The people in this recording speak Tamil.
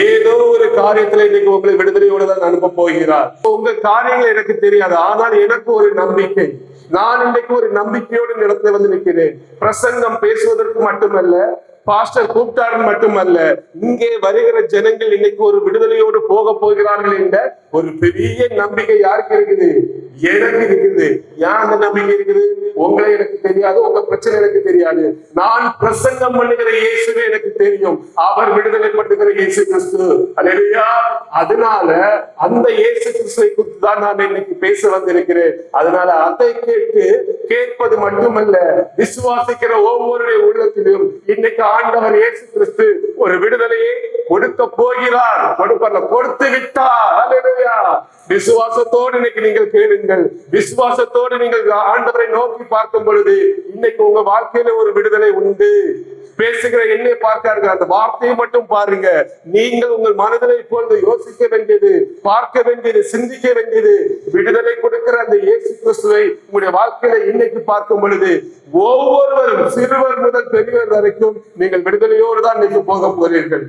ஏதோ ஒரு காரியத்துல இன்னைக்கு உங்களை விடுதலையோடு தான் அனுப்ப போகிறார். உங்க காரியங்கள் எனக்கு தெரியாது, ஆனால் எனக்கு ஒரு நம்பிக்கை. நான் இன்னைக்கு ஒரு நம்பிக்கையோடு இந்த இடத்துல வந்து நிற்கிறேன். பிரசங்கம் பேசுவதற்கு மட்டுமல்ல, பாஸ்டர் கூப்பிட்டார்கள் மட்டுமல்ல, இங்கே வருகிற ஜனங்கள் இன்னைக்கு ஒரு விடுதலையோடு போக போகிறார்கள் என்ற ஒரு பெரிய நம்பிக்கை யாருக்கு இருக்குது? எனக்கு இருக்குது. ஏன் அந்த நம்பிக்கை இருக்குது? உங்களை எனக்கு தெரியாது, உங்க பிரச்சனை எனக்கு தெரியாது. நான் பிரசங்கம் பண்ணுகிற இயேசுவே எனக்கு தெரியும். அவர் விடுதலை பண்ணுகிற இயேசு கிறிஸ்து. அல்லேலூயா. அதனால அந்த இயேசு கிறிஸ்துவை குறித்து தான் நான் இன்னைக்கு பேச வந்திருக்கிறேன். அதனால அதை கேட்பது மட்டுமல்ல, விசுவாசிக்கிற ஒவ்வொருடைய உள்ளத்திலும் இன்னைக்கு ஆண்டவர் இயேசு கிறிஸ்து ஒரு விடுதலையை கொடுக்க போகிறார். கொடுத்து விட்டார். அல்லேலூயா. விசுவாசத்தோடு இன்னைக்கு நீங்கள் கேளுங்கள். விசுவாசத்தோடு நீங்கள் ஆண்டவரை நோக்கி பார்க்கும் பொழுது இன்னைக்கு உங்க வாழ்க்கையில ஒரு விடுதலை உண்டு. பேசுகிற என்னை பார்க்கார்கள், அந்த வார்த்தையை மட்டும் பாருங்க. நீங்கள் உங்கள் மனதில் இப்பொழுது யோசிக்க வேண்டியது, பார்க்க வேண்டியது, சிந்திக்க வேண்டியது, விடுதலை கொடுக்கிற அந்த இயேசு கிறிஸ்துவை உங்களுடைய வாழ்க்கையில இன்னைக்கு பார்க்கும் பொழுது ஒவ்வொருவரும், சிறுவர் முதல் பெரியவர் வரைக்கும் நீங்கள் விடுதலையோடு தான் இன்னைக்கு போக போறீர்கள்.